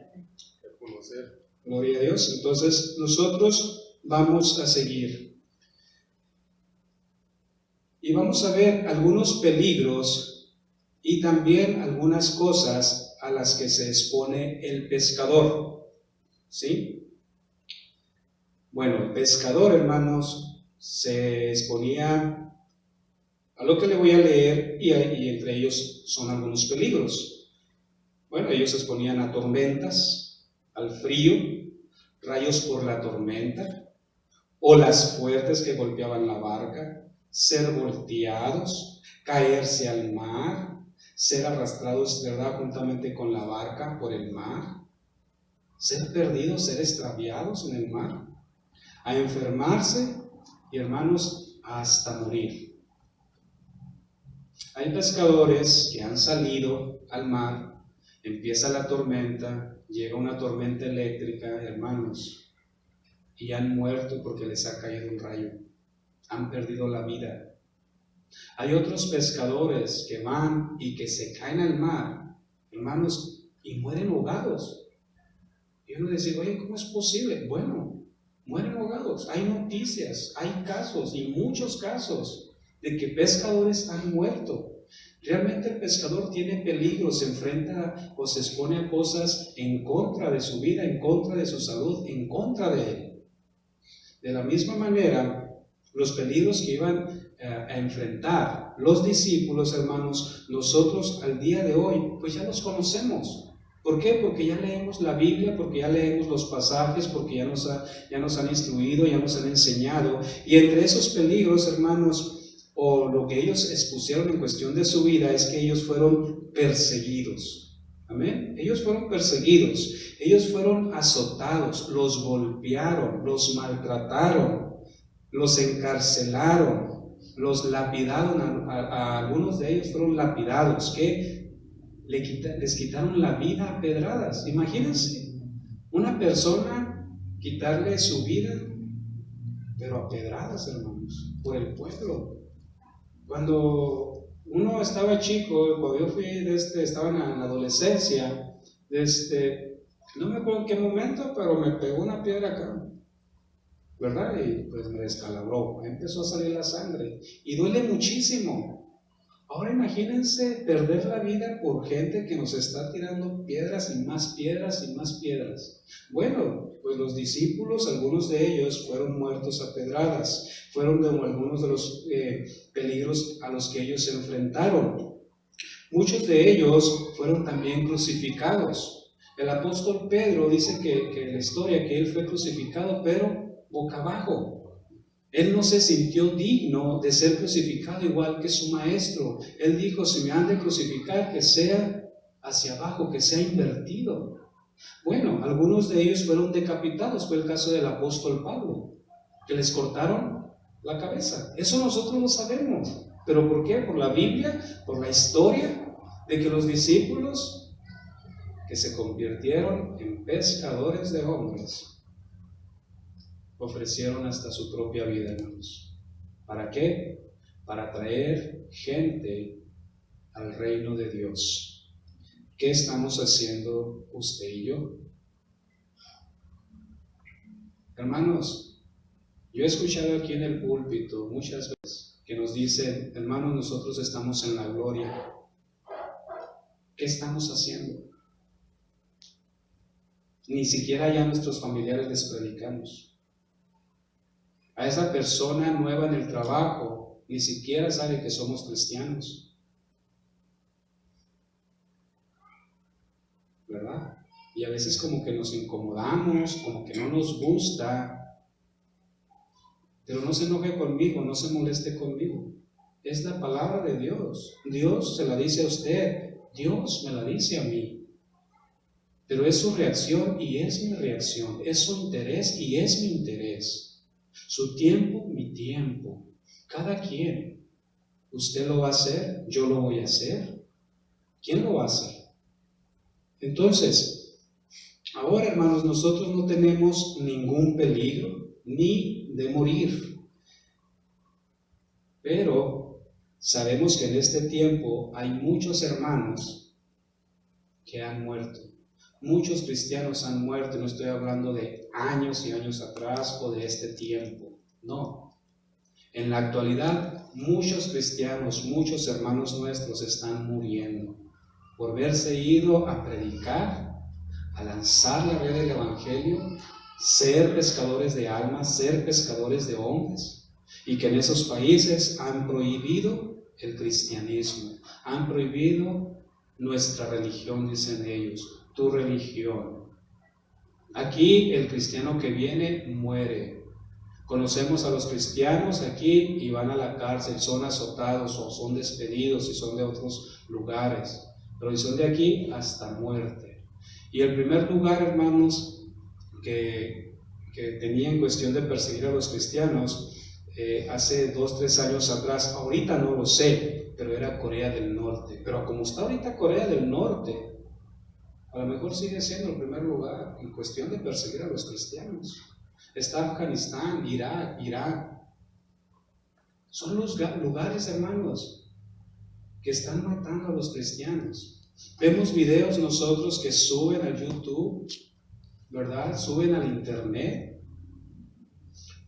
Gloria a Dios. Entonces nosotros vamos a seguir. Y vamos a ver algunos peligros y también algunas cosas a las que se expone el pescador. ¿Sí? Bueno, el pescador, hermanos, se exponía a lo que le voy a leer y entre ellos son algunos peligros. Bueno, ellos se exponían a tormentas, al frío, rayos por la tormenta, olas fuertes que golpeaban la barca, ser volteados, caerse al mar, ser arrastrados, ¿verdad?, juntamente con la barca por el mar, ser perdidos, ser extraviados en el mar, a enfermarse y, hermanos, hasta morir. Hay pescadores que han salido al mar, empieza la tormenta, llega una tormenta eléctrica, hermanos, y han muerto porque les ha caído un rayo, han perdido la vida. Hay otros pescadores que van y que se caen al mar, hermanos, y mueren ahogados. Y uno dice: oye, ¿cómo es posible? Bueno, mueren ahogados. Hay noticias, hay casos y muchos casos de que pescadores han muerto. Realmente el pescador tiene peligro, se enfrenta o se expone a cosas en contra de su vida, en contra de su salud, en contra de él. De la misma manera, los peligros que iban a enfrentar los discípulos, hermanos, nosotros al día de hoy, pues ya los conocemos. ¿Por qué? Porque ya leemos la Biblia, porque ya leemos los pasajes, porque ya nos han instruido, ya nos han enseñado. Y entre esos peligros, hermanos, o lo que ellos expusieron en cuestión de su vida, es que ellos fueron perseguidos. Amén. Ellos fueron perseguidos, ellos fueron azotados, los golpearon, los maltrataron, los encarcelaron, los lapidaron. A algunos de ellos fueron lapidados, que les quitaron la vida a pedradas. Imagínense, una persona quitarle su vida, pero a pedradas, hermanos, por el pueblo. Cuando uno estaba chico, cuando yo fui, estaba en la adolescencia, no me acuerdo en qué momento, pero me pegó una piedra acá, ¿verdad? Y pues me descalabró, empezó a salir la sangre, y duele muchísimo. Ahora imagínense perder la vida por gente que nos está tirando piedras y más piedras y más piedras. Bueno, pues los discípulos, algunos de ellos fueron muertos a pedradas, fueron algunos de los peligros a los que ellos se enfrentaron. Muchos de ellos fueron también crucificados. El apóstol Pedro dice que en la historia que él fue crucificado, pero boca abajo. Él no se sintió digno de ser crucificado igual que su maestro. Él dijo, si me han de crucificar, que sea hacia abajo, que sea invertido. Bueno, algunos de ellos fueron decapitados. Fue el caso del apóstol Pablo, que les cortaron la cabeza. Eso nosotros lo sabemos. ¿Pero por qué? Por la Biblia, por la historia, de que los discípulos que se convirtieron en pescadores de hombres ofrecieron hasta su propia vida, hermanos. ¿Para qué? Para traer gente al reino de Dios. ¿Qué estamos haciendo usted y yo? Hermanos, yo he escuchado aquí en el púlpito muchas veces que nos dicen, hermanos, nosotros estamos en la gloria. ¿Qué estamos haciendo? Ni siquiera ya a nuestros familiares les predicamos. A esa persona nueva en el trabajo ni siquiera sabe que somos cristianos, ¿verdad? Y a veces como que nos incomodamos, como que no nos gusta, pero no se enoje conmigo, no se moleste conmigo. Es la palabra de Dios. Dios se la dice a usted, Dios me la dice a mí. Pero es su reacción y es mi reacción, es su interés y es mi interés. Su tiempo, mi tiempo, cada quien. Usted lo va a hacer, yo lo voy a hacer. ¿Quién lo va a hacer? Entonces, ahora, hermanos, nosotros no tenemos ningún peligro ni de morir. Pero sabemos que en este tiempo hay muchos hermanos que han muerto. Muchos cristianos han muerto, no estoy hablando de años y años atrás o de este tiempo, no. En la actualidad, muchos cristianos, muchos hermanos nuestros están muriendo por verse ido a predicar, a lanzar la red del Evangelio, ser pescadores de almas, ser pescadores de hombres, y que en esos países han prohibido el cristianismo, han prohibido nuestra religión, dicen ellos. Tu religión. Aquí el cristiano que viene muere. Conocemos a los cristianos aquí y van a la cárcel, son azotados o son despedidos si son de otros lugares, pero si son de aquí, hasta muerte. Y el primer lugar, hermanos, que tenía en cuestión de perseguir a los cristianos hace 2 o 3 años atrás, ahorita no lo sé, pero era Corea del Norte. Pero como está ahorita Corea del Norte, a lo mejor sigue siendo el primer lugar en cuestión de perseguir a los cristianos. Está Afganistán, Irak, Irán. Son los lugares, hermanos, que están matando a los cristianos. Vemos videos nosotros que suben a YouTube, ¿verdad? Suben al internet.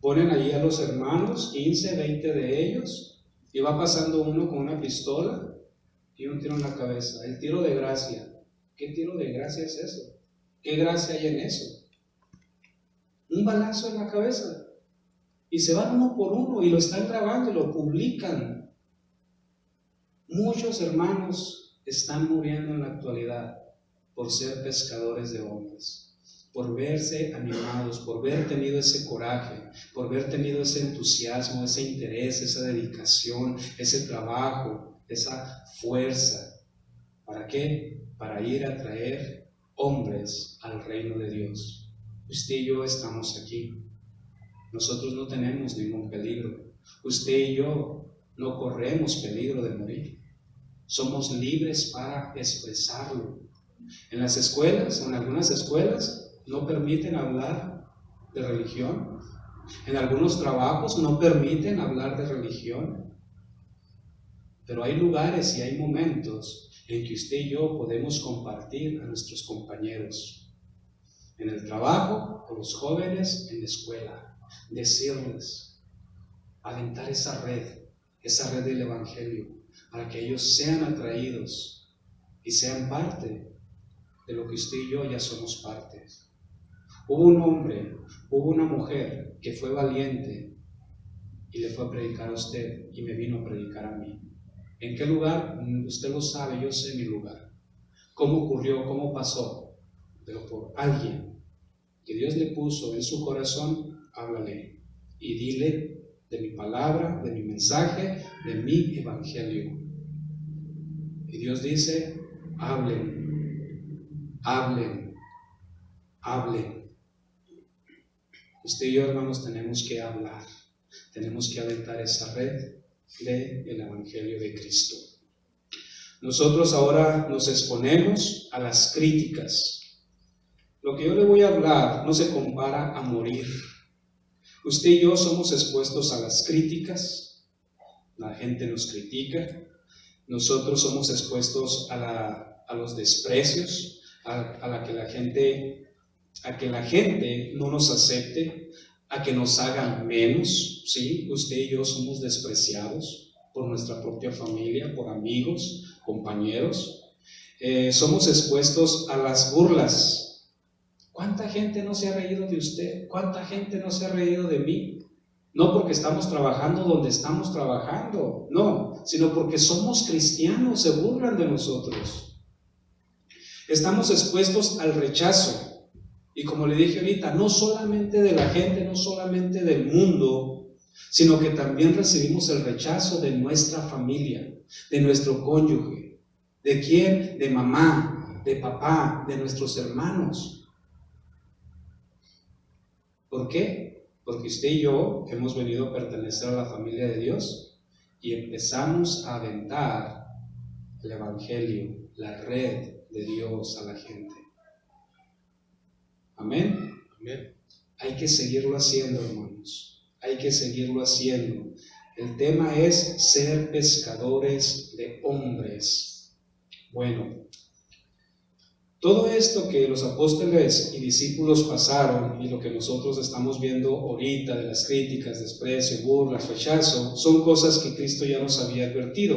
Ponen allí a los hermanos, 15, 20 de ellos, y va pasando uno con una pistola y un tiro en la cabeza. El tiro de gracia. ¿Qué tiro de gracia es eso? ¿Qué gracia hay en eso? Un balazo en la cabeza. Y se van uno por uno y lo están grabando y lo publican. Muchos hermanos están muriendo en la actualidad. por ser pescadores de hombres, por verse animados, por haber tenido ese coraje, por haber tenido ese entusiasmo, ese interés, esa dedicación, ese trabajo, esa fuerza. ¿Para qué? Para ir a traer hombres al reino de Dios. Usted y yo estamos aquí. Nosotros no tenemos ningún peligro. Usted y yo no corremos peligro de morir. Somos libres para expresarlo. En las escuelas, en algunas escuelas, no permiten hablar de religión. En algunos trabajos no permiten hablar de religión. Pero hay lugares y hay momentos en que usted y yo podemos compartir a nuestros compañeros. En el trabajo, con los jóvenes, en la escuela. Decirles, aventar esa red del Evangelio, para que ellos sean atraídos y sean parte de lo que usted y yo ya somos partes. Hubo un hombre, hubo una mujer que fue valiente y le fue a predicar a usted y me vino a predicar a mí. ¿En qué lugar? Usted lo sabe, yo sé mi lugar. ¿Cómo ocurrió? ¿Cómo pasó? Pero por alguien que Dios le puso en su corazón, háblale y dile de mi palabra, de mi mensaje, de mi evangelio. Y Dios dice, hablen, hablen, hablen. Usted y yo, hermanos, tenemos que hablar, tenemos que aventar esa red del evangelio de Cristo. Nosotros ahora nos exponemos a las críticas. Lo que yo le voy a hablar no se compara a morir. Usted y yo somos expuestos a las críticas, la gente nos critica, nosotros somos expuestos a los desprecios, a que la gente no nos acepte, a que nos hagan menos, ¿sí? Usted y yo somos despreciados por nuestra propia familia, por amigos, compañeros. Somos expuestos a las burlas. ¿Cuánta gente no se ha reído de usted? ¿Cuánta gente no se ha reído de mí? No porque estamos trabajando donde estamos trabajando, no, sino porque somos cristianos, se burlan de nosotros. Estamos expuestos al rechazo. Y como le dije ahorita, no solamente de la gente, no solamente del mundo, sino que también recibimos el rechazo de nuestra familia, de nuestro cónyuge. ¿De quién? De mamá, de papá, de nuestros hermanos. ¿Por qué? Porque usted y yo hemos venido a pertenecer a la familia de Dios y empezamos a aventar el evangelio, la red de Dios a la gente. Amén. Amén. Hay que seguirlo haciendo, hermanos. Hay que seguirlo haciendo. El tema es ser pescadores de hombres. Bueno, todo esto que los apóstoles y discípulos pasaron y lo que nosotros estamos viendo ahorita de las críticas, desprecio, burlas, rechazo, son cosas que Cristo ya nos había advertido.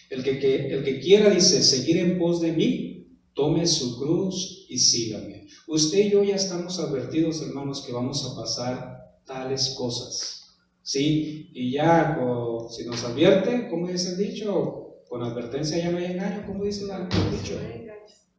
El que quiera, dice, seguir en pos de mí, tome su cruz y sígame. Usted y yo ya estamos advertidos, hermanos, que vamos a pasar tales cosas, ¿sí? Y ya, si nos advierte, ¿cómo dice el dicho? Con advertencia ya no hay engaño, ¿cómo dice el dicho?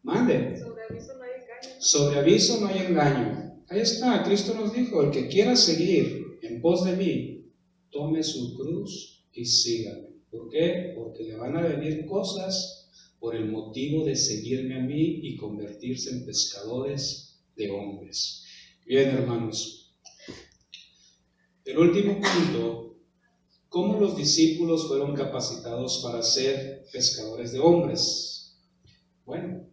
Mande. Sobre aviso no hay engaño. Sobre aviso no hay engaño. Ahí está, Cristo nos dijo, el que quiera seguir en pos de mí, tome su cruz y sígame. ¿Por qué? Porque le van a venir cosas por el motivo de seguirme a mí y convertirse en pescadores de hombres. Bien, hermanos. El último punto, ¿cómo los discípulos fueron capacitados para ser pescadores de hombres? Bueno,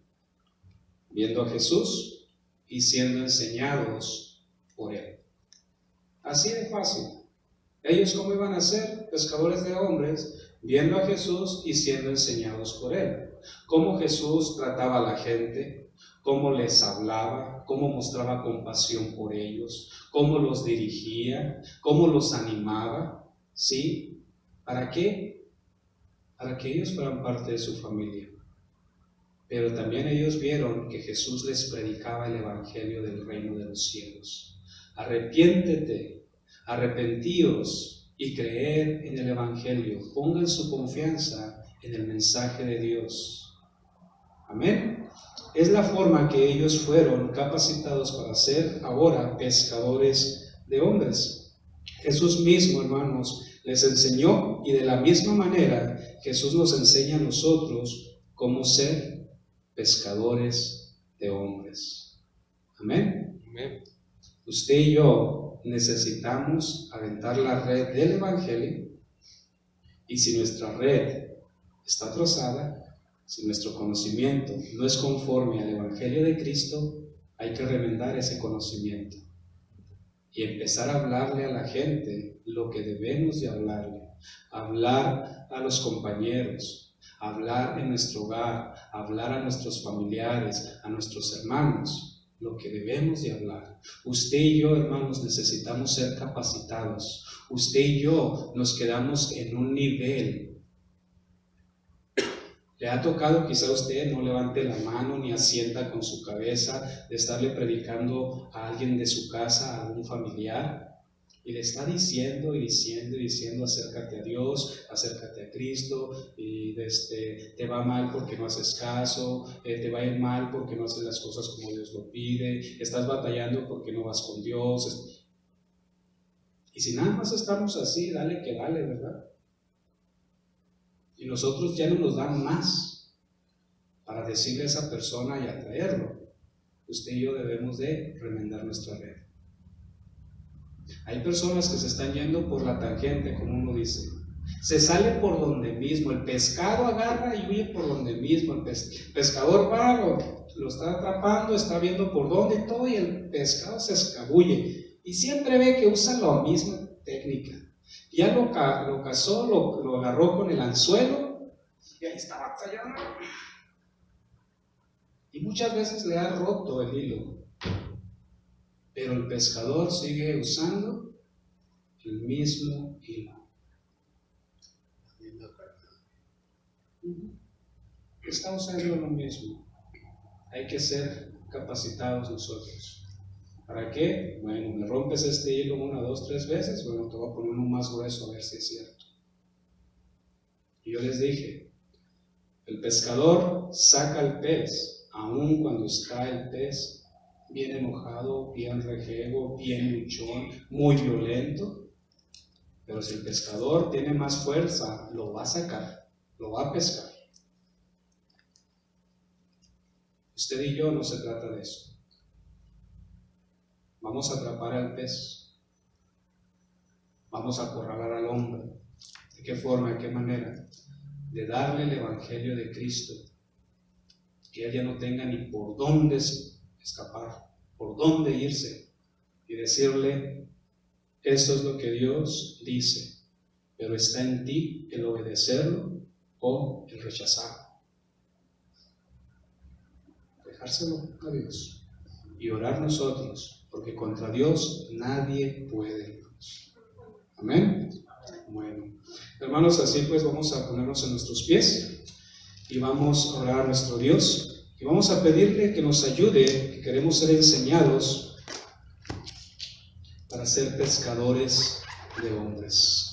viendo a Jesús y siendo enseñados por Él. Así de fácil. ¿Ellos cómo iban a ser pescadores de hombres? Viendo a Jesús y siendo enseñados por Él. Cómo Jesús trataba a la gente, cómo les hablaba, cómo mostraba compasión por ellos, cómo los dirigía, cómo los animaba, ¿sí? ¿Para qué? Para que ellos fueran parte de su familia. Pero también ellos vieron que Jesús les predicaba el evangelio del reino de los cielos. Arrepiéntete, arrepentíos y creed en el evangelio. Pongan su confianza en el mensaje de Dios. Amén. es la forma que ellos fueron capacitados para ser ahora pescadores de hombres. Jesús mismo, hermanos, les enseñó, y de la misma manera Jesús nos enseña a nosotros cómo ser pescadores de hombres. Amén.
Amén.
Usted y yo necesitamos aventar la red del Evangelio, y si nuestra red está trozada, si nuestro conocimiento no es conforme al Evangelio de Cristo, hay que remendar ese conocimiento y empezar a hablarle a la gente lo que debemos de hablarle, hablar a los compañeros, hablar en nuestro hogar, hablar a nuestros familiares, a nuestros hermanos, lo que debemos de hablar. Usted y yo, hermanos, necesitamos ser capacitados. Usted y yo nos quedamos en un nivel. Le ha tocado, quizá usted no levante la mano ni asienta con su cabeza, de estarle predicando a alguien de su casa, a algún familiar, y le está diciendo y diciendo y diciendo: acércate a Dios, acércate a Cristo, y te va mal porque no haces caso, te va a ir mal porque no haces las cosas como Dios lo pide, estás batallando porque no vas con Dios. Y si nada más estamos así, dale que dale, ¿verdad? Y nosotros ya no nos dan más para decirle a esa persona y atraerlo. Usted y yo debemos de remendar nuestra red. Hay personas que se están yendo por la tangente, como uno dice. Se sale por donde mismo. El pescado agarra y huye por donde mismo. El pescador va, lo está atrapando, está viendo por dónde y todo, y el pescado se escabulle. Y siempre ve que usa la misma técnica. Ya lo cazó, lo agarró con el anzuelo y ahí está batallando. Y muchas veces le ha roto el hilo. Pero el pescador sigue usando el mismo hilo. Está usando lo mismo. Hay que ser capacitados nosotros. ¿Para qué? Bueno, me rompes este hilo 1, 2, 3 veces, bueno, te voy a poner uno más grueso a ver si es cierto. Y yo les dije, el pescador saca el pez, aun cuando está el pez bien enojado, bien rejego, bien luchón, muy violento. Pero si el pescador tiene más fuerza, lo va a sacar, lo va a pescar. Usted y yo no se trata de eso. Vamos a atrapar al pez. Vamos a acorralar al hombre. ¿De qué forma? ¿De qué manera? De darle el Evangelio de Cristo. Que él ya no tenga ni por dónde escapar, por dónde irse. Y decirle: esto es lo que Dios dice, pero está en ti el obedecerlo o el rechazarlo. Dejárselo a Dios y orar nosotros, porque contra Dios nadie puede. Amén. Bueno, hermanos, así pues vamos a ponernos en nuestros pies y vamos a orar a nuestro Dios y vamos a pedirle que nos ayude, que queremos ser enseñados para ser pescadores de hombres.